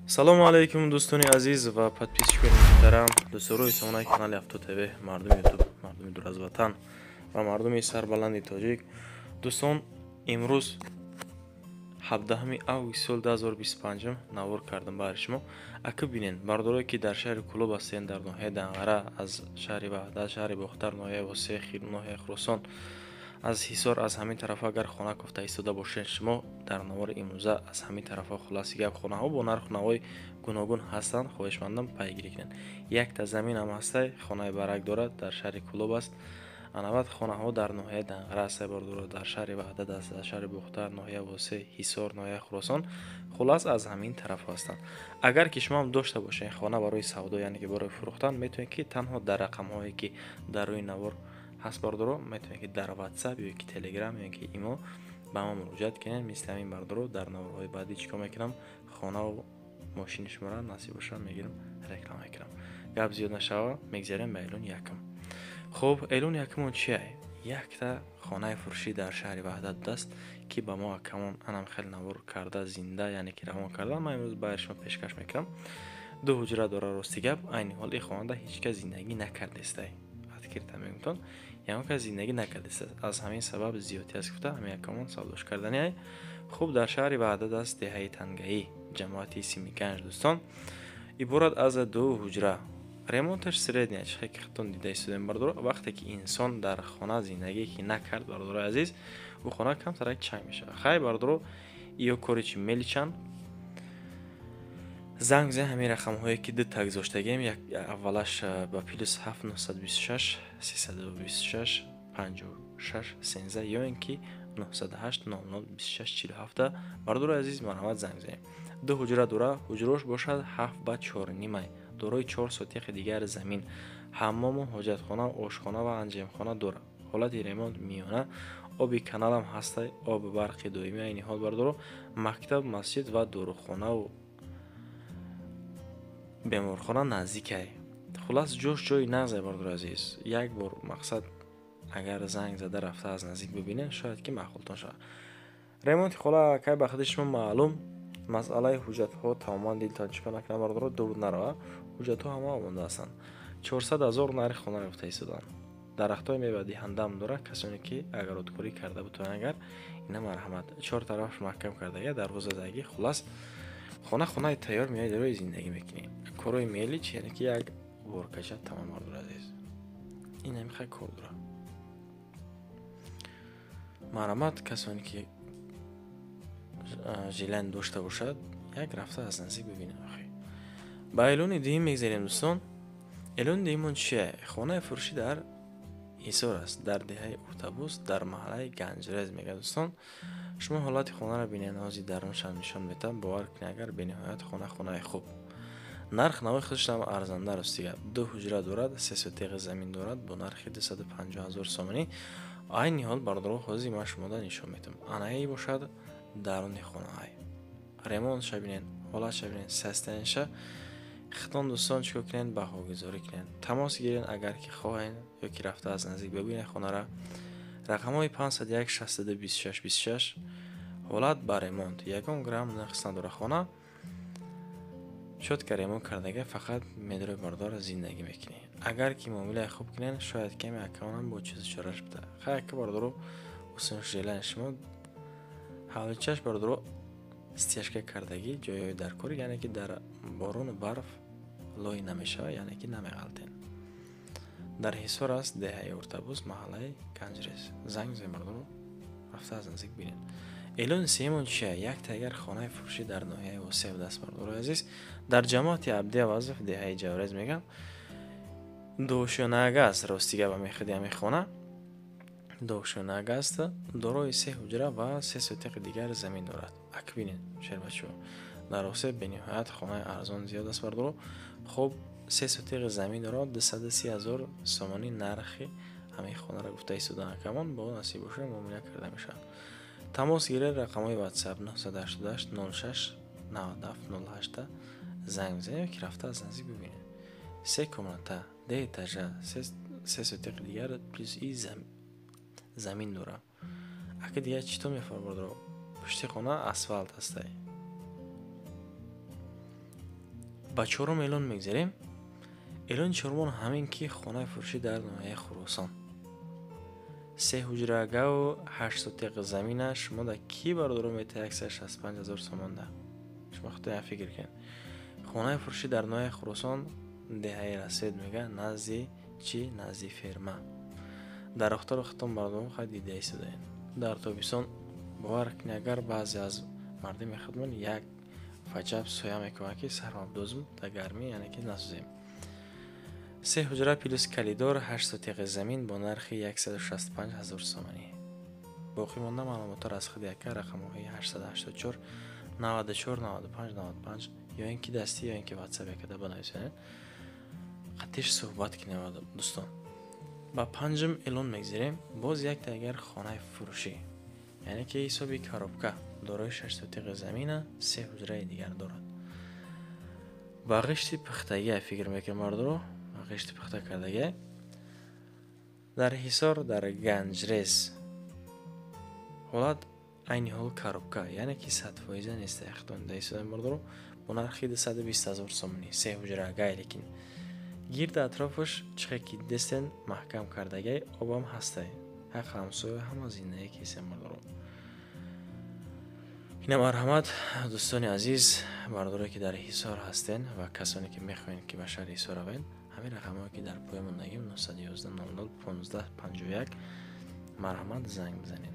салому алайкум дӯстони азиз ва подписчикони муҳтарам, дӯстдарои сомонаи канали Авто ТВ, мардуми ютуб, мардуми дур аз ватан ва мардуми сарбаланди тоҷик. Дӯстон, имрӯз 17 август соли 2025 навор кардам баҳри шумо. Ака бинен бардорое ки дар шаҳри Кӯлоб ҳастен, дар ноҳияи Данғара, аз шаҳри Ваҳдат, шаҳри Бохтар, ноҳияи Восех, ноҳияи Хуросон, аз Ҳисор, аз ҳамин тарафа агар хона кофта истода бошед шумо, дар навори имрӯза аз ҳамин тарафа хулоси гап хонаҳо бо нарху навои гуногун ҳастанд. Хоҳишмандам пайгирӣ кунед. Якта замин ҳам ҳастай, хонаи барак дорад, дар шаҳри Кӯлоб аст. Анават хонаҳо дар ноҳияи Данғара ҳастай, бардора дар шаҳри Ваҳдат аст, дар шаҳри Бухтар, ноҳияи Восеҳ, Ҳисор, ноҳияи Хуросон, хулос аз ҳамин тараф ҳастанд. Агар ки шумо ҳам дошта бошед хона барои савдо, яъне ки барои фурӯхтан, метавонед ки танҳо дар рақамҳое ки дар рӯи навор ҳаст бардоро, метавонед ки дар WhatsApp ё ки Telegram ё ки имо ба мо муроҷиат кунед. Мисли ҳамин бардоро дар наворҳои баъдӣ чӣ кор мекунам, хонаву мошини шуморо насиб бошад мегирам, реклама мекунам. Гап зиёд нашава, мегзарем ба эълони якум. хуб, эълони якумон чие? Якта хонаи фурӯшӣ дар шаҳри Ваҳдат аст ки ба мо акамон анам хеле навор карда, зинда, яъне ки равон карда. Ман имрӯз ба шумо пешкаш мекунам. Ду ҳуҷра дора, рости гап. Айни ҳол ин хонада ҳеҷ кас зиндагӣ накардестай. Адкирта мегумтон, ягон кас зиндагӣ накардеста. Аз ҳамин сабаб зиёдтӣ аст гуфта ҳамин акамон савдош карданиай. Хуб, дар шаҳри Ваҳдат аст, деҳаи Тангаӣ, ҷамоати Сими Ганҷ. Дӯстон, иборат аз ду ҳуҷра. Ремонташ средния, чихе ки худтон дида истодем бардор. Вақте ки инсон дар хона зиндагӣ ки накард, бардораи азиз, ӯ хона камтарак чанг мешавад. Хай бардоро, ё кори чи меличанд. Занг бизан ҳамин рақамҳое ки ду так зоштагем, аввалаш ба +7 926 326 56 13 ё ин ки 98 00 26 47. Бардораи азиз, марҳамат занг бизанед. Ду ҳуҷра дора, ҳуҷраш бошад 7 ба 4.5, дорои 4 сотиқи дигар замин, ҳаммому, ҳоҷатхона, ошхона ва анҷомхона дорад. Ҳолати ремонт миёна, оби каналам ҳастай, оби барқи доимӣ. айни ҳол бардоро мактаб, масҷид ва дорухонаву беморхона наздикай. Хулас ҷош ҷои нағзай бардораи азиз. Як бор мақсад агар занг зада рафта аз наздик бибинед, шояд ки маъқултон шавад. Ремонти хола кай ба худи шумо маълум. Масъалаи ҳуҷҷатҳо тамоман дилтон чӣ кор накунад бардоро, дур нарава. Ҳуҷҷатҳо ҳама омода ҳастанд. 400 000 нархи хона рафта истоданд. Дарахтҳои мевадиҳандам дора. Касоне ки агародкорӣ карда бутоян, агар ина марҳамат 4 тарафаш маҳкам кардагӣ, дарвоза дагӣ, хулас хонаи тайёр меояд, рӯи зиндагӣ мекунӣ. Корои мелич, яъне ки як боркаша тамом бардор азиз. ин ҳамихай кор дора. марҳамат, касоне ки жилайн дошта бошад, як рафта аз наздик бибинед. Ба эълони дуюм мегзарем дӯстон. Эълони дуюмон чие? Хонаи фурӯшӣ дар Ҳисор аст, дар деҳаи Уртабуз, дар маҳаллаи Ганҷрез мегӯяд. Дӯстон, шумо ҳолати хонаро бинед, нози дарунашам нишон метавад. Бовар кунед, агар бениҳоят хонаи хуб. нарх навои худашам арзанда ростига. ду ҳуҷра дорад, 3 сотиқи замин дорад бо нархи 250 000 сомонӣ. айни ҳол бардоро ҳозир ман шумода нишон метавам. Анаи бошад даруни хонаай. Ремонт шабинед, ҳолат шабинед, састаниша. хитон дӯстон чӣ кор кунед, баҳогузорӣ кунед. Тамос гиред агар ки хоҳед ё ки рафта аз наздик бибинед хонара. Рақамҳои 501 62 26 26. ҳолат ба ремонт. Ягон грамм нақс надора хона. чотка ремонт кардага, фақат медрои бардор зиндагӣ мекунӣ. Агар ки муомилаи хуб кунед, шояд каме акаонам бо чизу чораш бида. Хай ака бардоро усунш ҷелаи шумо ҳавличаш бардоро стяжка кардагӣ, ҷойҳои даркори, яъне ки дар борону барф лой намешава, яъне ки намеғалтен. Дар Ҳисор аст, деҳаи Уртабуз, маҳаллаи Ганҷрез. занг бизанед бардоро рафта аз наздик бинед. эълони сеюмон чия? Як тайгар хонаи фурӯшӣ дар ноҳияи Восеҳ даст бардораи азиз. Дар ҷамоати Абдия Вазиф, деҳаи Ҷаврез мегам. Дошёнага аст, ростига ба меходи ҳамин хона. Дошёнага аст, дорои 3 ҳуҷра ва 3 сотиқи дигар замин дорад. Ак бинед, шербачо. Дар Восеҳ бениҳоят хонаи арзон зиёд аст бардоро. Хуб, 3 сотиқи замин дорад, 230 000 сомонӣ нархи ҳамин хонара гуфта истодан. Акамон бо насиб бошад муомила карда мешавад. Тамос гиред, рақамҳои WhatsApp 988 06 97 08 занг бизанед ки рафта аз наздик бибинед. 3 комната, 2 этажа, 3 сотиқи дигар плюс и замин дора. Ака дигар чӣ то мефармад бардоро? Пушти хона асфалт ҳастай. با چهارم اعلان میگذاریم. اعلان چهارم همین که خانه فروشی در ناحیه خراسان. 3 حجره و 8 سوتق زمینه شما در کی برادر میته 165,000 سومان ده. شما خودتون فکر کن. خانه فروشی در ناحیه خراسان دهه رسید میگه نزدی چی نزدی فرما. در اختر ختم برادران خواهد دیده ایستاده. در تابستان باور کنید اگر بعضی از مردم خودمون یک فجب سویا میکنه که سرم دوزم در گرمی یعنی که نسوزیم. 3 حجره پلوس کلیدار 8 سوتق زمین با نرخ 165,000 سومانی. باقی مانده معلومات از خود یک رقم های 884 94 95 95 یا اینکه دستی یا اینکه واتساپ کده بنویسید. قطعش صحبت کنیم دوستان. با پنجم اعلان میگذاریم. باز یک دیگر خانه فروشی یعنی که حسابی کارابکا دارای 6 سوتق زمینه 3 حجره دیگر دارد. با غشت پختگی فکر میکنم مردم غشت پخته کردگی در حصار در گنجرس حالت عین حال کارابکا یعنی که 100% نیست اختون دایسته مردم با نرخ 220,000 سومانی 3 حجره گای لیکن گرد اطرافش چخکی دستن محکم کردگی آبام هسته حق همسایه هم از این کیسه مردم. اینم مرحمت دوستان عزیز مردمی که در حصار هستن و کسانی که میخواین که به شهر حصار روین همین رقمایی که در پایمون نگیم 911 00 15 51 مرحمت زنگ بزنین.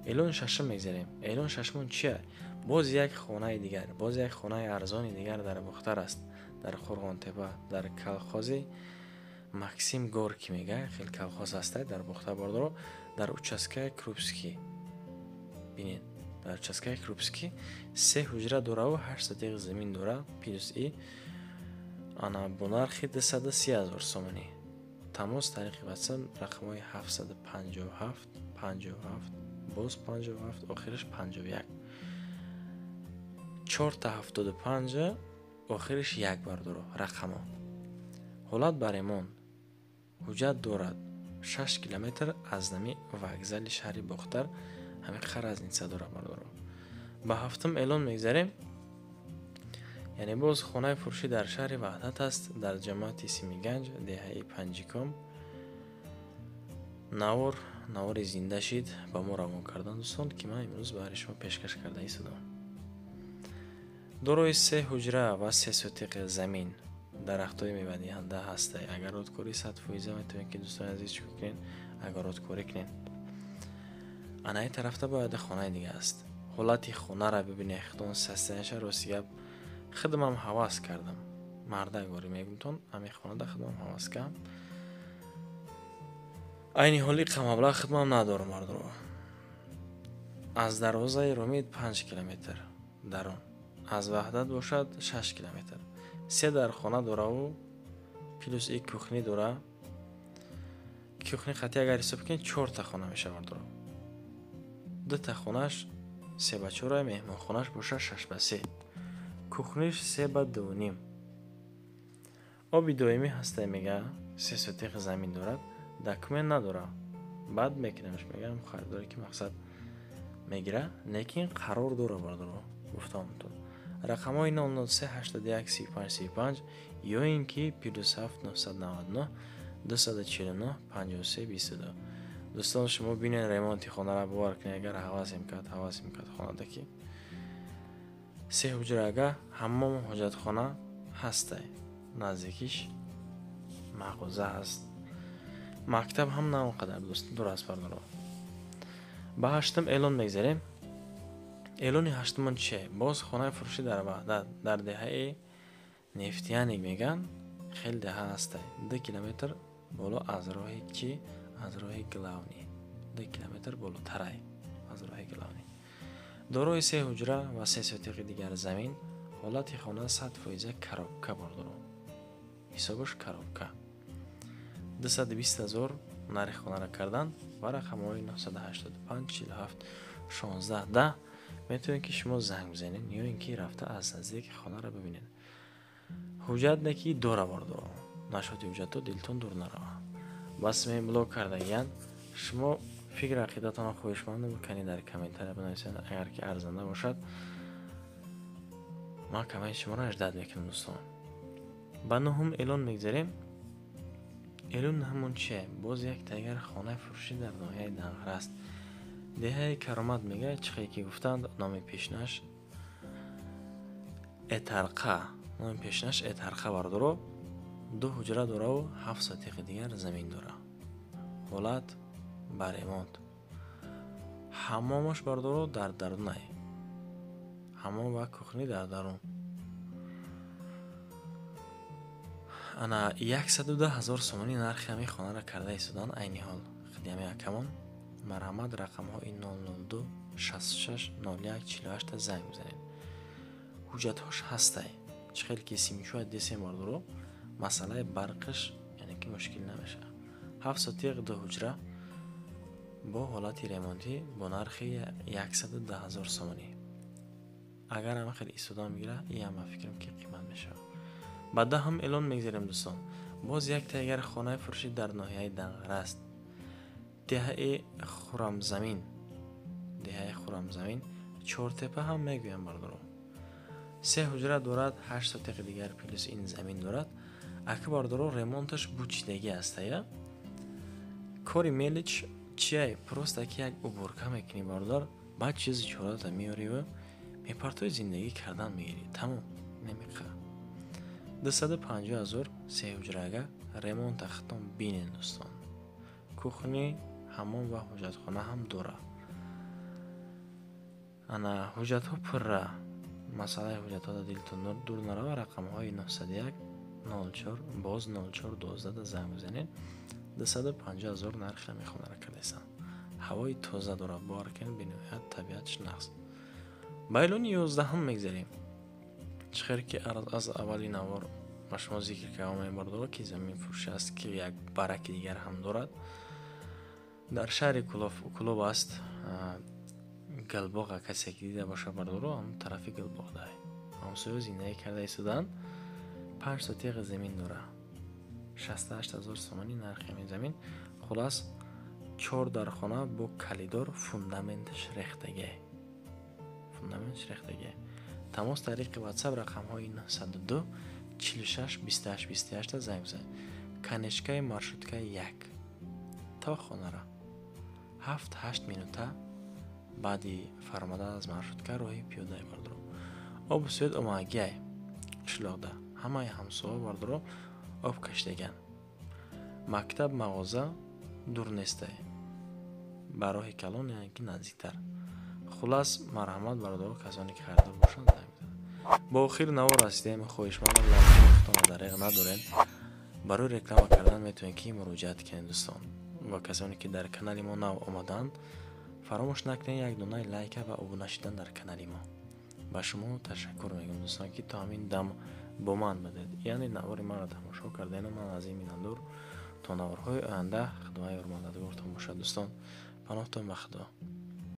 اعلان ششم میگذاریم. اعلان ششمون چیه؟ باز یک خانه دیگر باز یک خانه ارزانی دیگر در بختر است در خرغانتبه در کلخازی مکسیم گورکی میگه خیلی کلخاز هسته در بختر باردارو در اوچسکه کروبسکی بینید در چسکه کروبسکی 3 حجره دوره و 8 سوتق زمین دوره پلوس ای انا بنرخ 230,000 سومانی. تماس طریق واتساپ رقم های 757 57 باز 57 آخرش 51 4 تا 75 آخرش یک بردارو رقم ها. حالت برایمان حجت دارد 6 کیلومتر از نمی وگزل شهری بختر همین خر از این صداره بردارو. با هفتم اعلان میگذاریم. یعنی باز خانه فروشی در شهر وحدت است در جماعت سیمیگنج دهه پنجیکم نوار زنده شید با ما روان کردن دوستان که من امروز برای شما پیشکش کرده ایستادم. دارای 3 حجره و 3 سوتق زمین درختای میوه دهنده هسته. اگر رودکاری 100% میتونید که دوستان عزیز چیکار کنین اگر رودکاری کنین. انا این طرفته باید خانه دیگه است. حالت خانه را ببینید خدان سستنش روسیه خدمم حواس کردم مرده گاری میگم تون همین خانه در خدمم حواس کردم اینی حالی قمبلا خدمم ندارم مردم. از دروازه رومید 5 کیلومتر درون از وحدت باشد 6 کیلومتر 3 در خانه داره و پلوس یک کوخنی داره. کوخنی خطی اگر حساب کنید 4 تا خانه میشه مردم. 2 تا خانهش 3 به 4 مهمان خانهش باشه 6 به 3 کوخنیش 3 به 2.5 آبی دائمی هسته میگه 3 سوتق زمین دارد دکمن نداره بعد میکنمش میگم خریداری که مقصد میگیره لیکن قرار داره بردارو گفتم تو رقم های 003 81 35 35 یا اینکه پلوس 7 999 249 53 22. دوستان شما بینین ریمونتی خانه را باور کنید اگر حواس میکرد خانه دکی 3 حجره اگه حمام حاجت خانه هسته نزدیکیش مغازه هست مکتب هم نه اونقدر دوست درست بردارو. با هشتم اعلان میگذاریم. اعلان هشتمون چیه؟ باز خانه فروشی در وحدت در دهه نفتیانی میگن خیلی دهه هسته 2 کیلومتر بالا از راه چی؟ از راه گلاونی 2 کیلومتر بالا ترای از راه گلاونی دارای 3 حجره و 3 سوتق دیگر زمین حالت خانه 100% کارابکا بردارو حسابش کارابکا 220,000 نرخ خانه را کردن و رقم های 985 47 16 10 میتونید که شما زنگ بزنید یا اینکه رفته از نزدیک خانه را ببینید. حجت نکی داره بردارو نشاطی حجت رو دلتون دور نروه. بس می بلاک کردگیان شما فکر عقیدتان خوشمند بکنید در کامنتر بنویسید اگر که ارزنده باشد ما کامنت شما را اجداد میکنم دوستان. ба нуҳум эълон мегзарем. эълон ҳамон чие? Боз як тайгар хонаи фурӯшӣ дар ноҳияи Данғар аст. деҳаи Каромат мегӯяд чихе ки гуфтанд номи пешнааш Этарқа. Номи пешнааш Этарқа бардоро 2 ҳуҷра дораву 7 сотиқи дигар замин дора. ҳолат ба ремонт. ҳаммомаш бардоро дар дарунай. ҳаммом ва кухни дар дарун. ана 110,000 сомонӣ нархи ҳамин хонаро карда истодан. айни ҳол қидами акамон марҳамат рақамҳои 002 66 01 48 занг бизанед. ҳуҷҷатҳош ҳастай. чӣ хел ки симчӯа десем бардоро масъалаи барқиш яъне ки мушкил намеша. 7 сотиқ 2 ҳуҷра бо ҳолати ремонтӣ бо нархи 110,000 сомонӣ. агар ҳама хел истодан бигира ин ҳама фикрам ки қимат мешавад. баъда ҳам эълон мегзарем дӯстон. боз як тайгар хонаи фурӯшӣ дар ноҳияи Данғар аст. деҳаи Хуррамзамин. деҳаи Хуррамзамин Чортепа ҳам мегӯям бардоро. 3 ҳуҷра дорад, 8 сотиқи дигар плюс ин замин дорад. ака бардоро ремонташ бучидагӣ астая. кори мелич чияй? Просто ки як убурка мекунӣ бардор, баъд чизи чората меёриву мепартои зиндагӣ кардан мегирӣ. тамом. немиқа 250,000 3 ҳуҷрага ремонта хитом бинен дӯстон. кухни, ҳаммом ва ҳуҷҷатхона ҳам дора. ана ҳуҷҷатҳо пурра. масъалаи ҳуҷҷатҳода дилтон дур нарава. рақамҳои 901 04 боз 04 12 занг бизанед. 250,000 нархи ҳамин хонаро кардесан. ҳавои тоза дора. боваркунед бениҳоят табиатш нағз. ба эълони 11 мегзарем. чӣ хел ки аз аввали навор ба шумо зикр кардам бардоро ки замин фурӯшӣ аст ки як бараки дигар ҳам дорад. дар шаҳри Кулоб аст. Галбоға касе ки дида боша бардоро ҳам тарафи Галбоғ дай. ҳамсоё зиндагӣ карда истодан. 5 сотиқи замин дора. 68,000 сомонӣ нархи ҳамин замин. хулас 4 дархона бо калидор фундаменташ рехтагӣ. тамос тариқи WhatsApp рақамҳои 902 46 28 28 занг бизанед. канишкаи маршруткаи 1 то хонара 7-8 минута баъди фармодан аз маршрутка роҳи пиёдаи бардоро. обу суед омагиай qishloqda ҳамаи ҳамсоҳа бардоро об кашидаган. мактаб мағоза дур нестай. ба роҳи калон яъне ки наздиктар. хулас марҳамат бардоро касоне ки харидор бошанд занг бизанед. ба охир навор расидем. хоҳишмандам лампаи хутона дариқ надоред. барои реклама кардан метавонед ки муроҷиат кунед дӯстон. ва касоне ки дар канали мо нав омаданд фаромӯш накунед як донаи лайка ва обуна шудан дар канали мо. ба шумо ташаккур мегӯям дӯстон ки то ҳамин дам бо ман будед, яъне навори манро тамошо кардану ман аз ин миннатдор. то наворҳои оянда хидмати ҳурматдортон бошад дӯстон. паноҳтон ба худо.